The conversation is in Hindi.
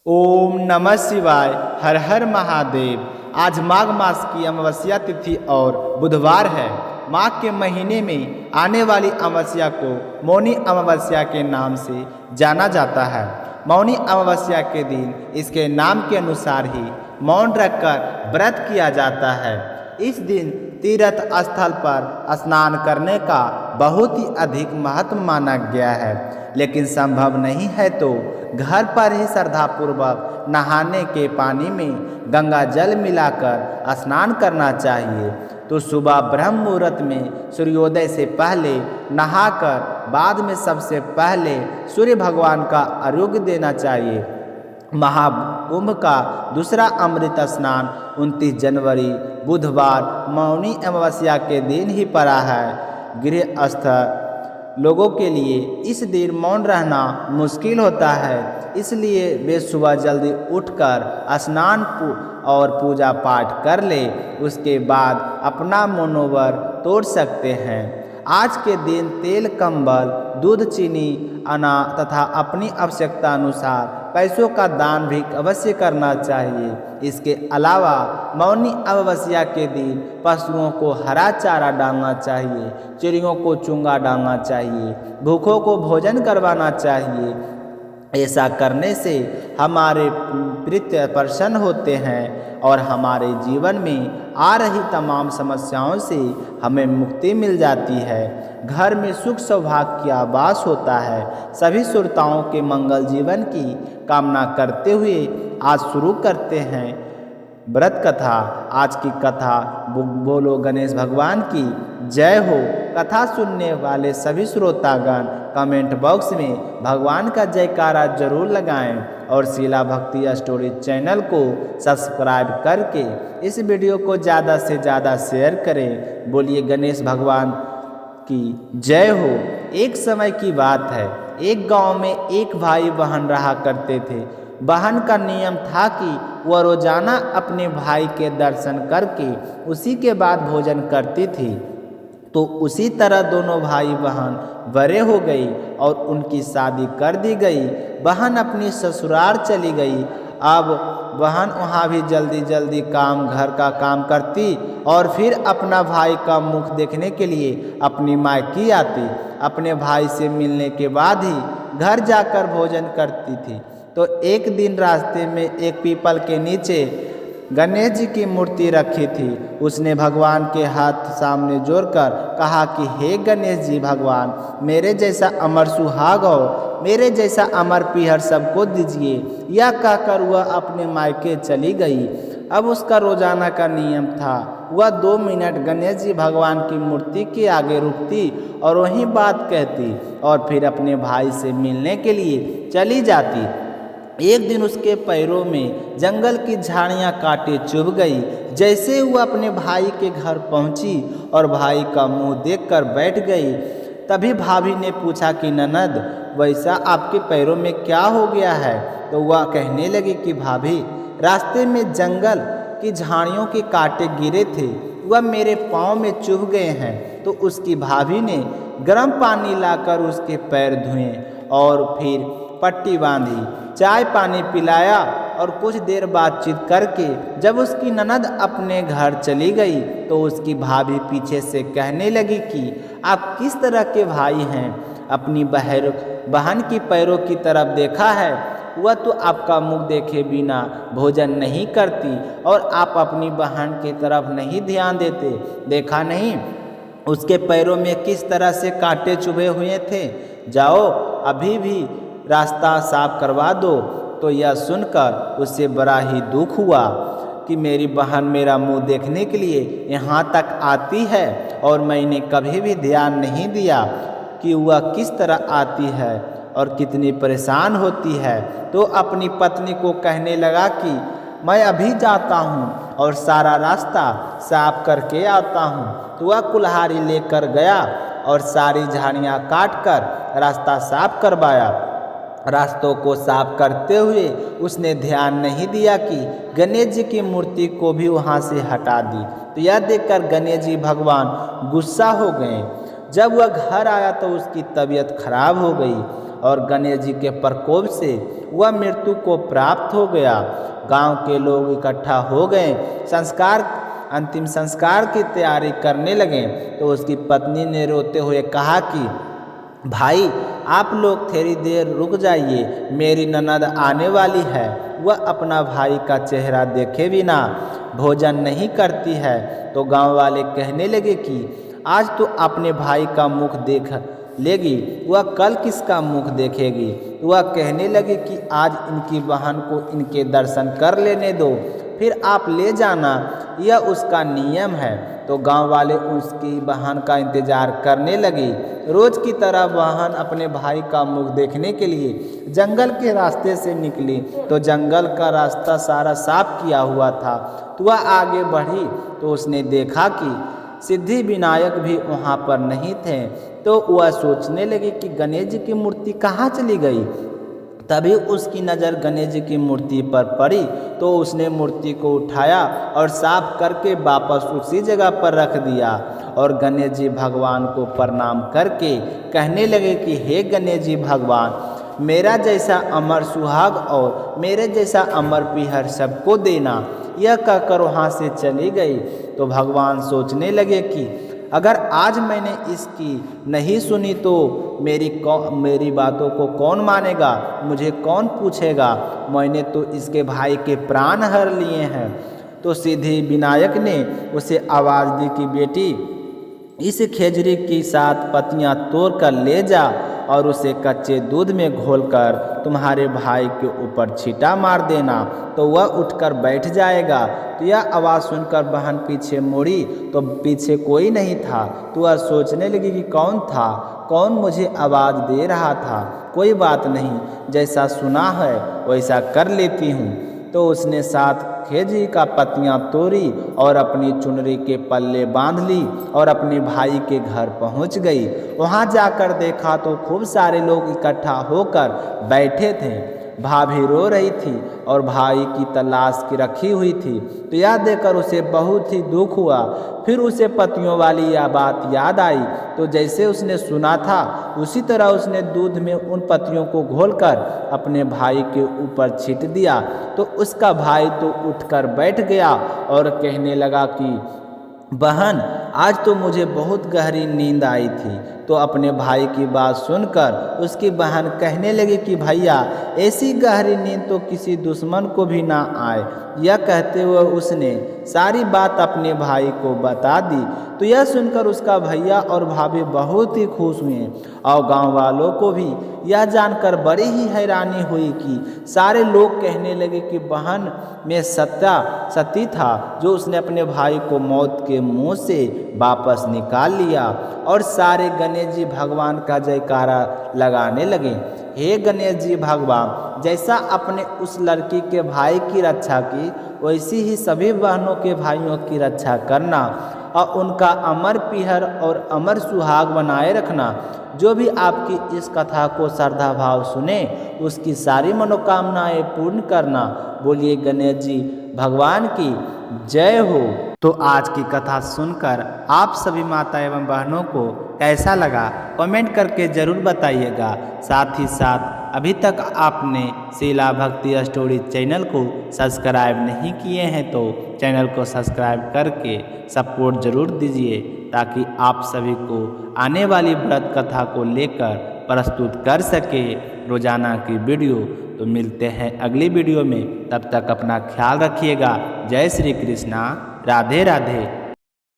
ओम नमः शिवाय। हर हर महादेव। आज माघ मास की अमावस्या तिथि और बुधवार है। माघ के महीने में आने वाली अमावस्या को मौनी अमावस्या के नाम से जाना जाता है। मौनी अमावस्या के दिन इसके नाम के अनुसार ही मौन रखकर व्रत किया जाता है। इस दिन तीर्थ स्थल पर स्नान करने का बहुत ही अधिक महत्व माना गया है, लेकिन संभव नहीं है तो घर पर ही श्रद्धापूर्वक नहाने के पानी में गंगा जल मिलाकर स्नान करना चाहिए। तो सुबह ब्रह्म मुहूर्त में सूर्योदय से पहले नहाकर बाद में सबसे पहले सूर्य भगवान का अर्घ्य देना चाहिए। महाकुंभ का दूसरा अमृत स्नान 29 जनवरी बुधवार मौनी अमावस्या के दिन ही पड़ा है। गृहस्थ लोगों के लिए इस दिन मौन रहना मुश्किल होता है, इसलिए वे सुबह जल्दी उठकर स्नान और पूजा पाठ कर ले, उसके बाद अपना मनोवर तोड़ सकते हैं। आज के दिन तेल, कंबल, दूध, चीनी, अनाज तथा अपनी आवश्यकता अनुसार पैसों का दान भी अवश्य करना चाहिए। इसके अलावा मौनी अमावस्या के दिन पशुओं को हरा चारा डालना चाहिए, चिड़ियों को चूंगा डालना चाहिए, भूखों को भोजन करवाना चाहिए। ऐसा करने से हमारे पितृ प्रसन्न होते हैं और हमारे जीवन में आ रही तमाम समस्याओं से हमें मुक्ति मिल जाती है। घर में सुख सौभाग्य की आभास होता है। सभी श्रोताओं के मंगल जीवन की कामना करते हुए आज शुरू करते हैं व्रत कथा। आज की कथा बोलो गणेश भगवान की जय हो। कथा सुनने वाले सभी श्रोतागण कमेंट बॉक्स में भगवान का जयकारा जरूर लगाएं और शीला भक्ति स्टोरी चैनल को सब्सक्राइब करके इस वीडियो को ज़्यादा से ज़्यादा शेयर करें। बोलिए गणेश भगवान की जय हो। एक समय की बात है, एक गांव में एक भाई बहन रहा करते थे। बहन का नियम था कि वह रोजाना अपने भाई के दर्शन करके उसी के बाद भोजन करती थी। तो उसी तरह दोनों भाई बहन बड़े हो गई और उनकी शादी कर दी गई। बहन अपनी ससुराल चली गई। अब बहन वहाँ भी जल्दी जल्दी घर का काम करती और फिर अपना भाई का मुख देखने के लिए अपनी मायके आती। अपने भाई से मिलने के बाद ही घर जाकर भोजन करती थी। तो एक दिन रास्ते में एक पीपल के नीचे गणेश जी की मूर्ति रखी थी। उसने भगवान के हाथ सामने जोड़कर कहा कि हे गणेश जी भगवान, मेरे जैसा अमर सुहाग और मेरे जैसा अमर पीहर सबको दीजिए। यह कहकर वह अपने मायके चली गई। अब उसका रोजाना का नियम था, वह 2 मिनट गणेश जी भगवान की मूर्ति के आगे रुकती और वही बात कहती और फिर अपने भाई से मिलने के लिए चली जाती। एक दिन उसके पैरों में जंगल की झाड़ियाँ काटे चुभ गई। जैसे वह अपने भाई के घर पहुंची और भाई का मुंह देखकर बैठ गई, तभी भाभी ने पूछा कि ननद, वैसा आपके पैरों में क्या हो गया है? तो वह कहने लगी कि भाभी, रास्ते में जंगल की झाड़ियों के कांटे गिरे थे, वह मेरे पाँव में चुभ गए हैं। तो उसकी भाभी ने गर्म पानी लाकर उसके पैर धोए और फिर पट्टी बांधी, चाय पानी पिलाया और कुछ देर बातचीत करके जब उसकी ननद अपने घर चली गई तो उसकी भाभी पीछे से कहने लगी कि आप किस तरह के भाई हैं? अपनी बहन की पैरों की तरफ देखा है, वह तो आपका मुख देखे बिना भोजन नहीं करती और आप अपनी बहन की तरफ नहीं ध्यान देते। देखा नहीं उसके पैरों में किस तरह से कांटे चुभे हुए थे? जाओ अभी भी रास्ता साफ करवा दो। तो यह सुनकर उसे बड़ा ही दुख हुआ कि मेरी बहन मेरा मुंह देखने के लिए यहाँ तक आती है और मैंने कभी भी ध्यान नहीं दिया कि वह किस तरह आती है और कितनी परेशान होती है। तो अपनी पत्नी को कहने लगा कि मैं अभी जाता हूँ और सारा रास्ता साफ करके आता हूँ। तो वह कुल्हाड़ी लेकर गया और सारी झाड़ियाँ काट कर रास्ता साफ करवाया। रास्तों को साफ करते हुए उसने ध्यान नहीं दिया कि गणेश जी की मूर्ति को भी वहाँ से हटा दी। तो यह देखकर गणेश जी भगवान गुस्सा हो गए। जब वह घर आया तो उसकी तबीयत खराब हो गई और गणेश जी के प्रकोप से वह मृत्यु को प्राप्त हो गया। गांव के लोग इकट्ठा हो गए, अंतिम संस्कार की तैयारी करने लगे। तो उसकी पत्नी ने रोते हुए कहा कि भाई आप लोग थोड़ी देर रुक जाइए, मेरी ननद आने वाली है। वह अपना भाई का चेहरा देखे बिना भोजन नहीं करती है। तो गांव वाले कहने लगे कि आज तो अपने भाई का मुख देख लेगी, वह कल किसका मुख देखेगी। वह कहने लगी कि आज इनकी बहन को इनके दर्शन कर लेने दो, फिर आप ले जाना, यह उसका नियम है। तो गांव वाले उसकी बहन का इंतजार करने लगी। रोज की तरह बहन अपने भाई का मुख देखने के लिए जंगल के रास्ते से निकली। तो जंगल का रास्ता सारा साफ किया हुआ था। तो वह आगे बढ़ी तो उसने देखा कि सिद्धि विनायक भी वहाँ पर नहीं थे। तो वह सोचने लगी कि गणेश जी की मूर्ति कहाँ चली गई। तभी उसकी नज़र गणेश जी की मूर्ति पर पड़ी। तो उसने मूर्ति को उठाया और साफ करके वापस उसी जगह पर रख दिया और गणेश जी भगवान को प्रणाम करके कहने लगे कि हे गणेश जी भगवान, मेरा जैसा अमर सुहाग और मेरे जैसा अमर पीहर सबको देना। यह कहकर वहाँ से चली गई। तो भगवान सोचने लगे कि अगर आज मैंने इसकी नहीं सुनी तो मेरी बातों को कौन मानेगा, मुझे कौन पूछेगा। मैंने तो इसके भाई के प्राण हर लिए हैं। तो सिद्धि विनायक ने उसे आवाज़ दी कि बेटी, इस खेजड़ी की 7 पत्तियां तोड़ कर ले जा और उसे कच्चे दूध में घोलकर तुम्हारे भाई के ऊपर छींटा मार देना, तो वह उठकर बैठ जाएगा। तो यह आवाज़ सुनकर बहन पीछे मुड़ी तो पीछे कोई नहीं था। तो वह सोचने लगी कि कौन था, कौन मुझे आवाज़ दे रहा था। कोई बात नहीं, जैसा सुना है वैसा कर लेती हूँ। तो उसने 7 खेजड़ी का पत्तियां तोड़ी और अपनी चुनरी के पल्ले बांध ली और अपने भाई के घर पहुंच गई। वहां जाकर देखा तो खूब सारे लोग इकट्ठा होकर बैठे थे। भाभी रो रही थी और भाई की तलाश की रखी हुई थी। तो यह देखकर उसे बहुत ही दुख हुआ। फिर उसे पत्तियों वाली यह बात याद आई। तो जैसे उसने सुना था उसी तरह उसने दूध में उन पत्तियों को घोलकर अपने भाई के ऊपर छींट दिया। तो उसका भाई तो उठकर बैठ गया और कहने लगा कि बहन, आज तो मुझे बहुत गहरी नींद आई थी। तो अपने भाई की बात सुनकर उसकी बहन कहने लगी कि भैया, ऐसी गहरी नींद तो किसी दुश्मन को भी ना आए। यह कहते हुए उसने सारी बात अपने भाई को बता दी। तो यह सुनकर उसका भैया और भाभी बहुत ही खुश हुए और गांव वालों को भी यह जानकर बड़ी ही हैरानी हुई कि सारे लोग कहने लगे कि बहन में सती था जो उसने अपने भाई को मौत के मुंह से वापस निकाल लिया। और सारे गणेश जी भगवान का जयकारा लगाने लगे। हे गणेश जी भगवान, जैसा अपने उस लड़की के भाई की रक्षा की वैसी ही सभी बहनों के भाइयों की रक्षा करना और उनका अमर पीहर और अमर सुहाग बनाए रखना। जो भी आपकी इस कथा को श्रद्धा भाव सुने उसकी सारी मनोकामनाएं पूर्ण करना। बोलिए गणेश जी भगवान की जय हो। तो आज की कथा सुनकर आप सभी माता एवं बहनों को कैसा लगा कमेंट करके ज़रूर बताइएगा। साथ ही साथ अभी तक आपने शीला भक्ति स्टोरी चैनल को सब्सक्राइब नहीं किए हैं तो चैनल को सब्सक्राइब करके सपोर्ट ज़रूर दीजिए ताकि आप सभी को आने वाली व्रत कथा को लेकर प्रस्तुत कर सके रोजाना की वीडियो। तो मिलते हैं अगली वीडियो में, तब तक अपना ख्याल रखिएगा। जय श्री कृष्णा, राधे राधे।